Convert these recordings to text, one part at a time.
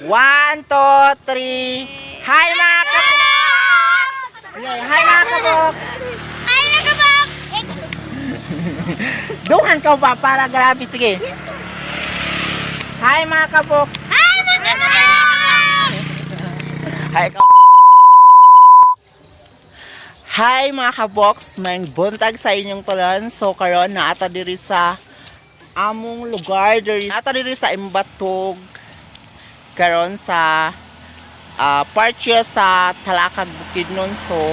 1, 2, 3. Hi mga kabox! Hi mga kabox! Hi mga kabox! Duhan ka ba para grabe? Sige. Hi mga kabox! Hi mga kabox! Hi ka. Hi mga kabox, may buntag sa inyong talan. So karon na ata diri sa among lugar diri sa Imbatog. Karon sa part siya sa Talakag Bukidnon. So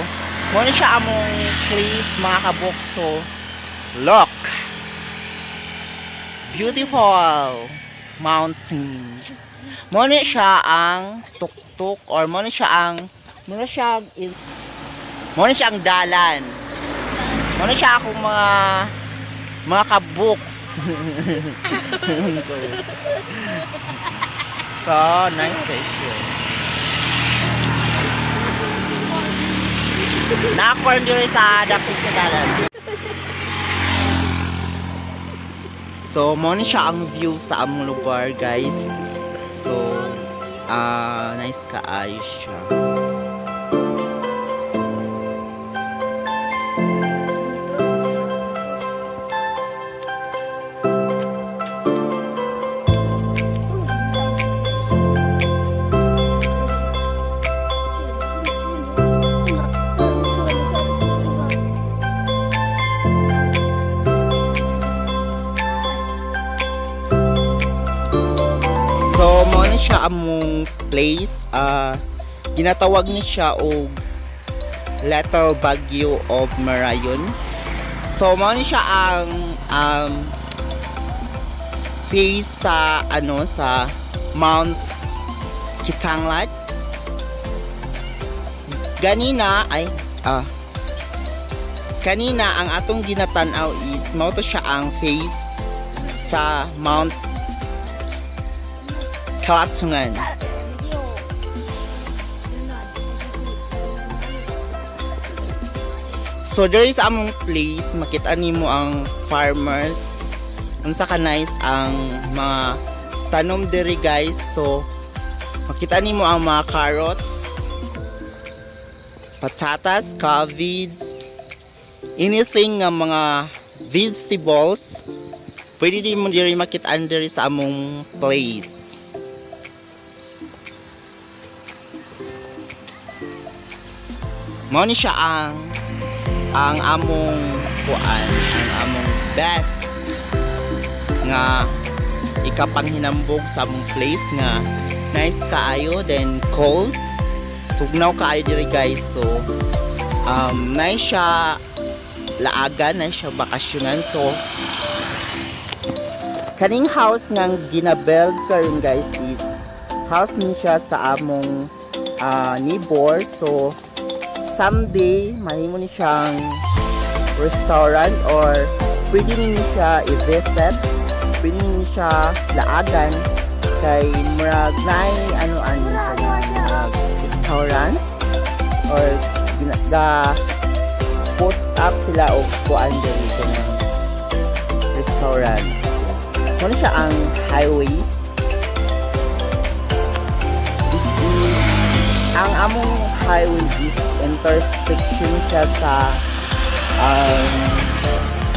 mo ni siya among place mga kabox. So look, beautiful mountains. Mo ni siya ang tuktok or mo ni siya ang dalan. Mo ni siya akong mga kabox. So, nice guys yun. Nakakorn dito sa dapit sa dalan. So, mo ni siya ang view sa among lugar guys. So, nice kaayos siya. So, mo na siya among place. Ginatawag ni siya og Little Baguio of Marayon. So, mo na siya ang face sa sa Mount Kitanglad. Kanina ang atong ginatanaw is mao to siya ang face sa Mount Kalatungan. So there is among place, makita nimo ang farmers. Unsa ka nice ang mga tanom diri guys. So makita nimo ang mga carrots, patatas, cabbage, anything nga mga vegetables. Pwede din mo diri makita diri sa among place. Mao ni siya ang among best nga ikapanghinambog sa among place nga nice kaayo, then cold, tugnaw kaayo diri guys. So nice siya laagan, nice siya bakasyonan. So kaning house nga ginabuild karon guys is house ni siya sa among neighbor. So someday mahimo ni siyang restaurant or pwede ni siya i-visit, pwede ni siya laagan kay murag naay restaurant or put up sila og kuan diri kanang restaurant. Ano siya ang highway. Ang among highway is intersection siya sa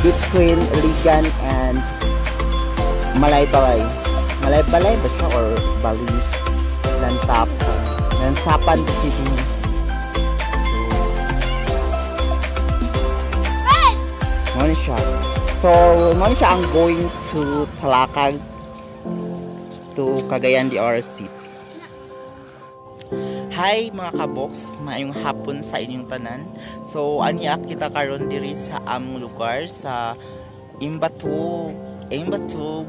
between Iligan and Malaybalay. Malaybalay ba siya or Balis? Lantapan dito. So, mo siya ang going to Talakag to Cagayan de Oro City. Hi mga kabox, maayong hapon sa inyong tanan. So aniak kita karon diri sa among lugar sa Imbatog.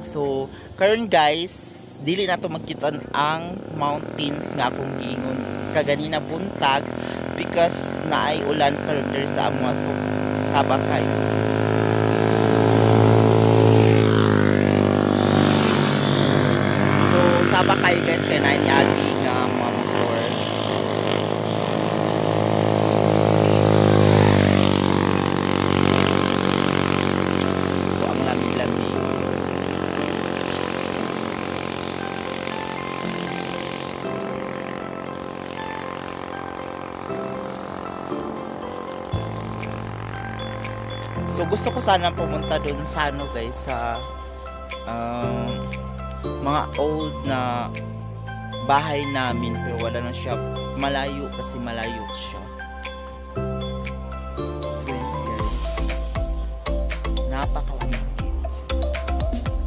So karon guys, dili nato magkita ang mountains nga akong giingon kaganina buntag because naay ulan karon diri sa among Sabakay. So Sabakay guys kay naay agi nga mga motor. So ang lamig-lamig. So gusto ko sana pumunta dun sa ano guys, sa mga old na bahay namin, pero wala na siya, malayo kasi malayo siya. So yun guys, napakalamig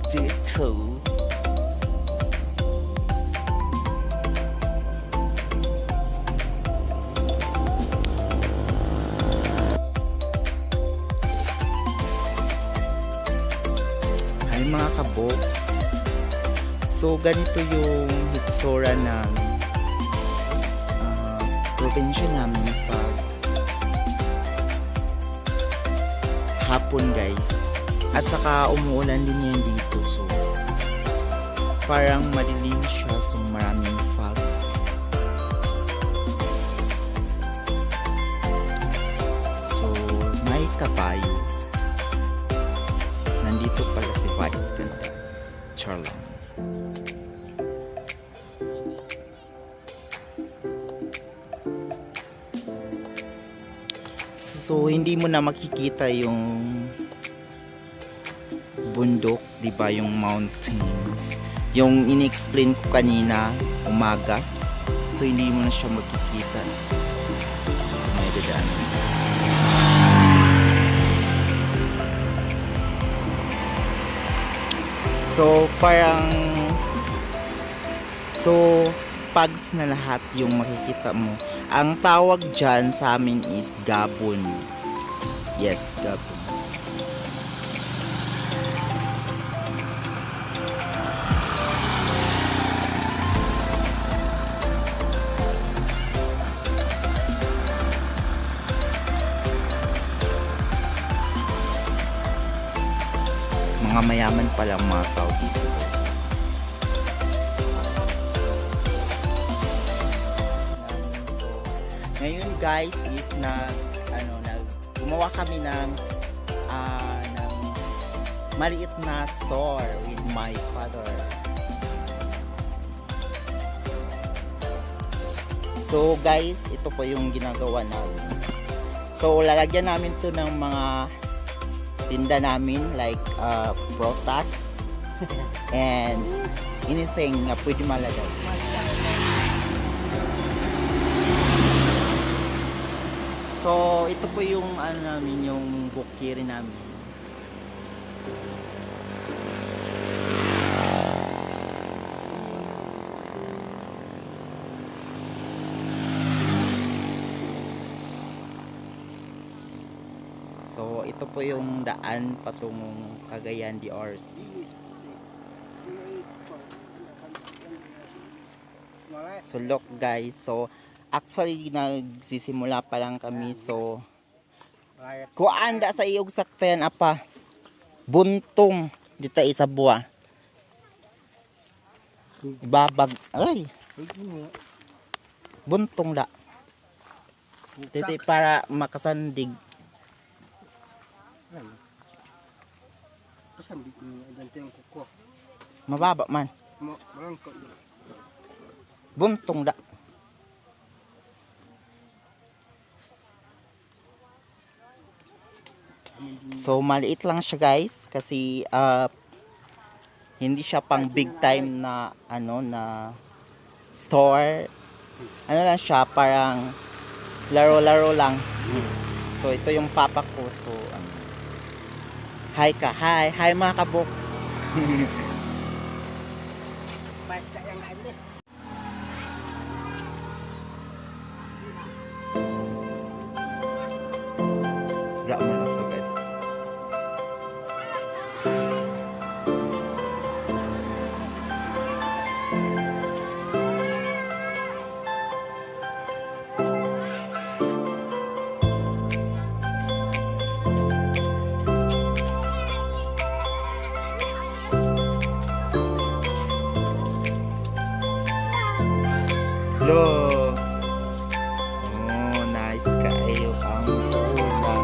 dito. Ay mga kaboks, so ganito yung hitsura ng probinsya namin pag hapon guys, at saka umuulan din yan dito, so parang madilim siya, so maraming fogs. So may kabayo, nandito pala si Vice ganda, Charlang. So hindi mo na makikita yung bundok, 'di ba, yung mountains. Yung in-explain ko kanina, umaga. So hindi mo na siya makikita. So may dadaanan. So parang pags na lahat yung makikita mo. Ang tawag dyan sa amin is gabon. Yes, gabon. Mga mayaman palang mga tao dito guys. So, ngayon guys is gumawa kami ng maliit na store with my father. So guys, ito po yung ginagawa namin. So lalagyan namin to ng mga tinda namin like protas and anything na pwede malagay. So ito po yung namin, yung bukiri namin. So ito po yung daan patungong Cagayan de Ors. So look guys, so actually nagsisimula pa lang kami, so kuanda sa iyog sakten apa buntong dito isa buwa ibabag ay buntong da dito para makasandig. Mababa man. Buntong da. So maliit lang siya guys kasi hindi siya pang big time na na store. Ano lang siya, parang laro-laro lang. So ito yung papa ko, so hi ka, hi mga kaboks. Lo. Oh, nice kayo ang tuna.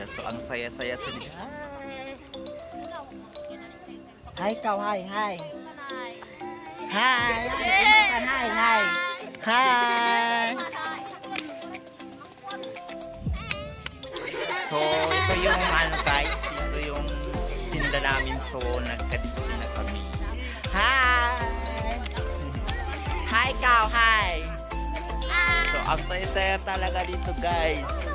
So, ang saya-saya sa nila. Hi, ikaw. Hi, hi. Hi. Hi, hi. Hi. So, ito yung ano guys, ito yung tinda namin. So, nagka-display kami. Hi. Hi, ikaw. Hi. So, ang saya-saya talaga dito guys.